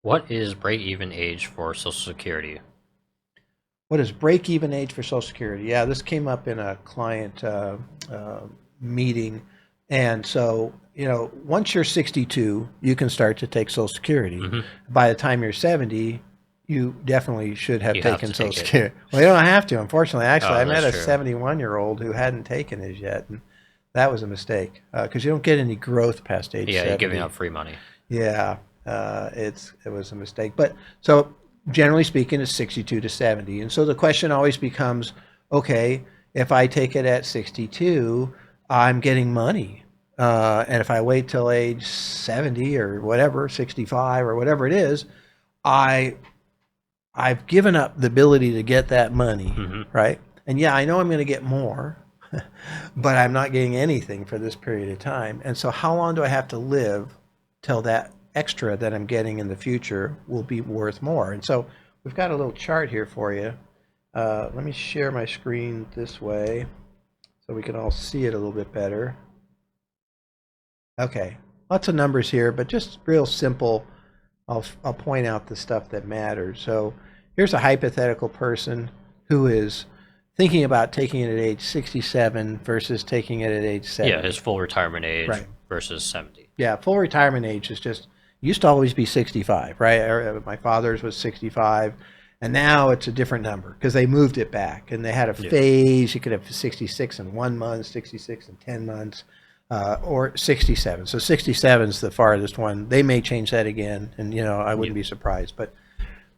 What is break-even age for Social Security? What is break-even age for Social Security? Yeah, this came up in a client uh, meeting. And so, once you're 62, you can start to take Social Security. Hmm. By the time you're 70, you definitely should have You have taken to Social take it. Security. Well, you don't have to, unfortunately. Actually, Oh, I that's met a true. 71-year-old who hadn't taken his yet, and that was a mistake because you don't get any growth past age Yeah, you're giving 70. up free money. Yeah, it was a mistake. But so generally speaking, it's 62 to 70. And so the question always becomes, okay, if I take it at 62, I'm getting money. And if I wait till age 70 or whatever, 65 or whatever it is, I I've given up the ability to get that money, Hmm. right? And yeah, I know I'm going to get more, but I'm not getting anything for this period of time. And so how long do I have to live till that extra that I'm getting in the future will be worth more? And so we've got a little chart here for you. Let me share my screen this way so we can all see it a little bit better. Okay, lots of numbers here, but just real simple. I'll point out the stuff that matters. So here's a hypothetical person who is thinking about taking it at age 67 versus taking it at age Yeah, his 70. full retirement age Right. versus 70. Yeah, full retirement age is just used to always be 65, right? My father's was 65, and now it's a different number because they moved it back and they had a Yeah. phase. You could have 66 in 1 month, 66 in 10 months, or 67. So 67 is the farthest one. They may change that again, and I Yeah. wouldn't be surprised. But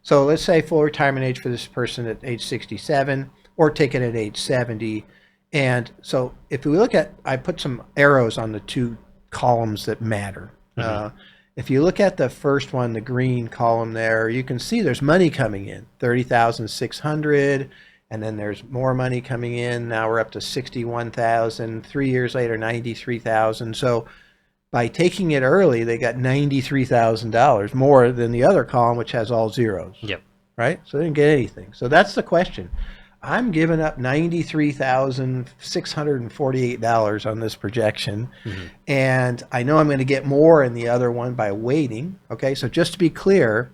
so let's say full retirement age for this person at age 67, or take it at age 70. And so if we look at, I put some arrows on the two columns that matter. Hmm. If you look at the first one, the green column there, you can see there's money coming in, 30,600, and then there's more money coming in. Now we're up to 61,000. 3 years later, 93,000. So by taking it early, they got $93,000 more than the other column, which has all zeros, Yep. right? So they didn't get anything. So that's the question. I'm giving up $93,648 on this projection, Hmm. and I know I'm going to get more in the other one by waiting. Okay, so just to be clear,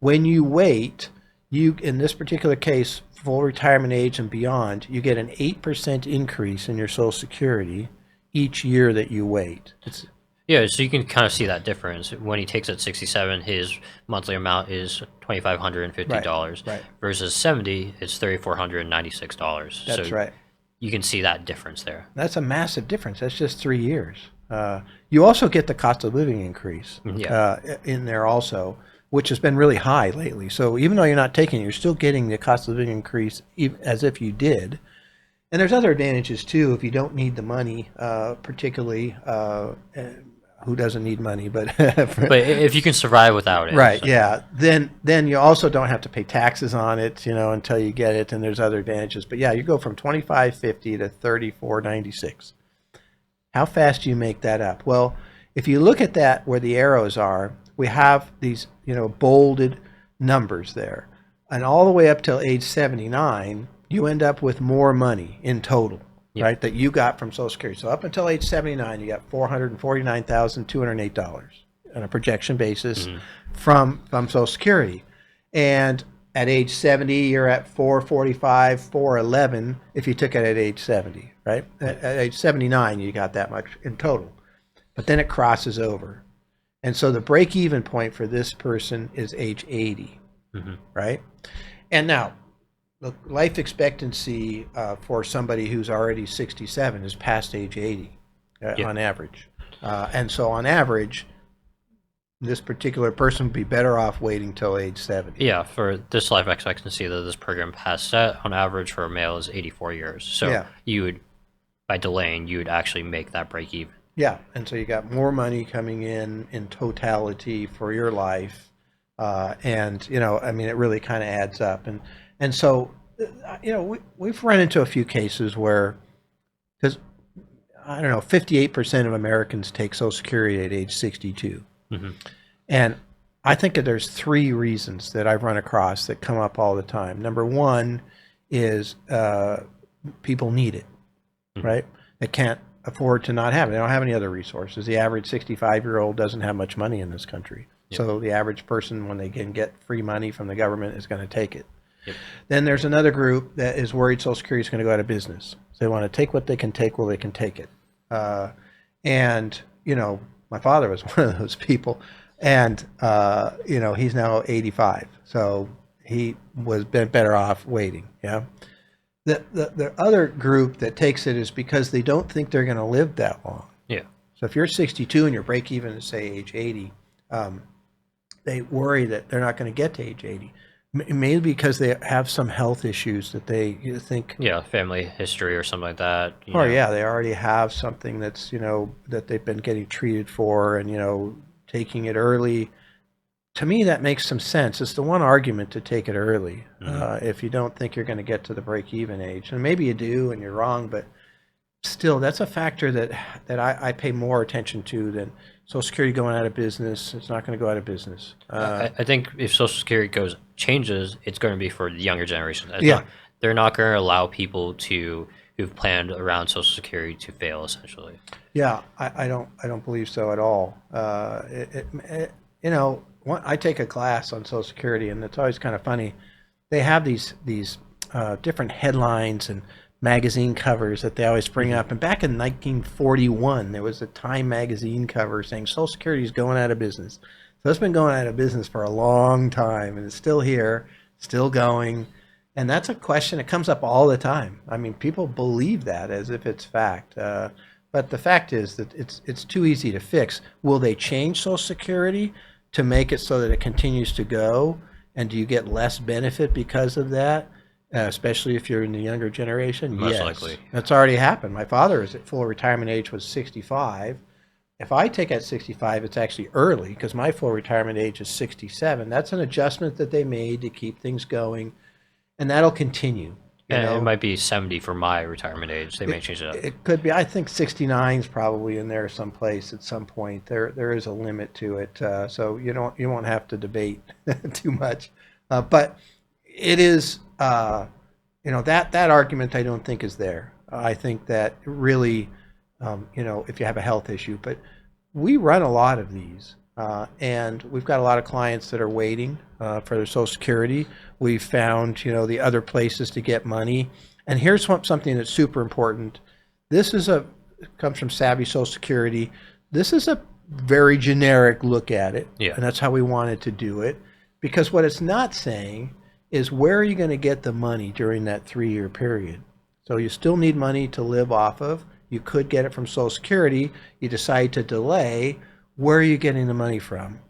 when you wait, you in this particular case, full retirement age and beyond, you get an 8% increase in your Social Security each year that you wait. It's Yeah, so you can kind of see that difference. When he takes at 67, his monthly amount is right, $2,550 right. versus 70, it's $3,496. That's So right. you can see that difference there. That's a massive difference. That's just 3 years. You also get the cost of living increase Yeah. in there also, which has been really high lately. So even though you're not taking it, you're still getting the cost of living increase as if you did. And there's other advantages too if you don't need the money, particularly. Who doesn't need money? But But if you can survive without it, right, so, yeah. Then you also don't have to pay taxes on it, until you get it, and there's other advantages. But yeah, you go from 25.50 to 34.96. How fast do you make that up? Well, if you look at that where the arrows are, we have these, bolded numbers there. And all the way up till age 79, you end up with more money in total, yep. right, that you got from Social Security. So up until age 79, you got $449,208 on a projection basis Hmm. from Social Security. And at age 70, you're at 445, 411 if you took it at age 70, right? At age 79, you got that much in total. But then it crosses over. And so the break even point for this person is age 80, Hmm. right? And now, the life expectancy for somebody who's already 67 is past age 80 Yeah. on average. And so on average, this particular person would be better off waiting till age 70. Yeah, for this life expectancy that this program has set on average for a male is 84 years. So Yeah. you would, by delaying, you would actually make that break even. Yeah, and so you got more money coming in totality for your life, and I mean, it really kind of adds up, and so, we've run into a few cases where, because I don't know, 58% of Americans take Social Security at age 62, Hmm. and I think that there's three reasons that I've run across that come up all the time. Number one is people need it, Hmm. right? They can't afford to not have it. They don't have any other resources. The average 65-year-old doesn't have much money in this country. Yep. So the average person, when they can get free money from the government, is going to take it. Yep. Then there's another group that is worried Social Security is going to go out of business. So they want to take what they can take while they can take it. And, you know, my father was one of those people. And, you know, he's now 85. So he was been better off waiting. Yeah. The other group that takes it is because they don't think they're going to live that long. Yeah. So if you're 62 and your break even is, say, age 80, they worry that they're not going to get to age 80. Maybe because they have some health issues that they think. Yeah, family history or something like that. Or yeah, they already have something that's, you know, that they've been getting treated for, and, you know, taking it early. To me, that makes some sense. It's the one argument to take it early, if you don't think you're going to get to the break-even age. And maybe you do, and you're wrong, but still, that's a factor that I pay more attention to than Social Security going out of business. It's not going to go out of business. I think if Social Security changes, it's going to be for the younger generation. Yeah. They're not going to allow people who've planned around Social Security to fail, essentially. Yeah, I don't believe so at all. You know, I take a class on Social Security, and it's always kind of funny. They have these different headlines and magazine covers that they always bring up. And back in 1941, there was a Time magazine cover saying Social Security is going out of business. So it's been going out of business for a long time, and it's still here, still going. And that's a question that comes up all the time. I mean, people believe that as if it's fact. But the fact is that it's too easy to fix. Will they change Social Security to make it so that it continues to go? And do you get less benefit because of that? Especially if you're in the younger generation? Most yes. likely. That's already happened. My father is at full retirement age was 65. If I take at 65, it's actually early because my full retirement age is 67. That's an adjustment that they made to keep things going, and that'll continue. And it might be 70 for my retirement age. They may change it up. It could be. I think 69 is probably in there someplace at some point. There is a limit to it, so you won't have to debate too much. But it is, you know, that argument I don't think is there. I think that really, you know, if you have a health issue, but we run a lot of these, and we've got a lot of clients that are waiting for their Social Security. We've found, you know, the other places to get money. And here's something that's super important. This is comes from Savvy Social Security. This is a very generic look at it, Yeah. and that's how we wanted to do it. Because what it's not saying is where are you going to get the money during that 3-year period. So you still need money to live off of. You could get it from Social Security. You decide to delay. Where are you getting the money from?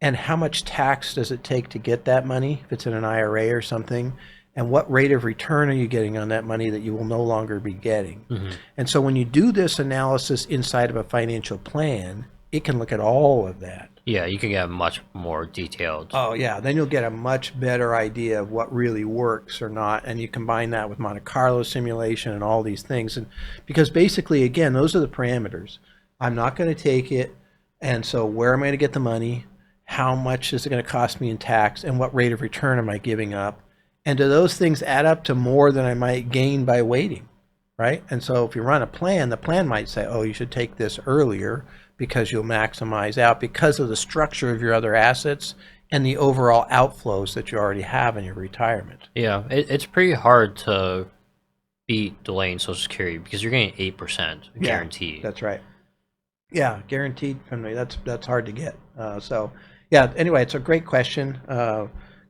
And how much tax does it take to get that money, if it's in an IRA or something? And what rate of return are you getting on that money that you will no longer be getting? Mm-hmm. And so when you do this analysis inside of a financial plan, it can look at all of that. Yeah, you can get much more detailed. Oh, yeah. Then you'll get a much better idea of what really works or not. And you combine that with Monte Carlo simulation and all these things. And because basically, again, those are the parameters. I'm not going to take it. And so where am I going to get the money? How much is it going to cost me in tax? And what rate of return am I giving up? And do those things add up to more than I might gain by waiting, right? And so if you run a plan, the plan might say, oh, you should take this earlier because you'll maximize out because of the structure of your other assets and the overall outflows that you already have in your retirement. Yeah, it's pretty hard to beat delaying Social Security because you're getting 8% guaranteed. Yeah, that's right. Yeah, guaranteed from me. That's hard to get. So, yeah. Anyway, it's a great question.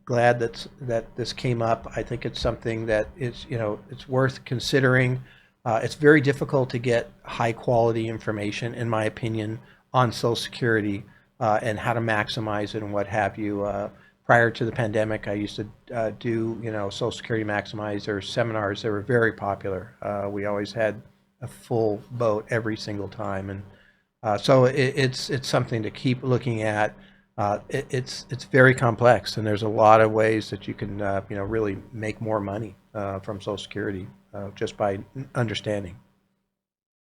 Glad that this came up. I think it's something that is, you know, it's worth considering. It's very difficult to get high quality information, in my opinion, on Social Security and how to maximize it and what have you. Prior to the pandemic, I used to do, you know, Social Security Maximizer seminars. They were very popular. We always had a full boat every single time, and so it's something to keep looking at. It's very complex, and there's a lot of ways that you can, you know, really make more money from Social Security just by understanding.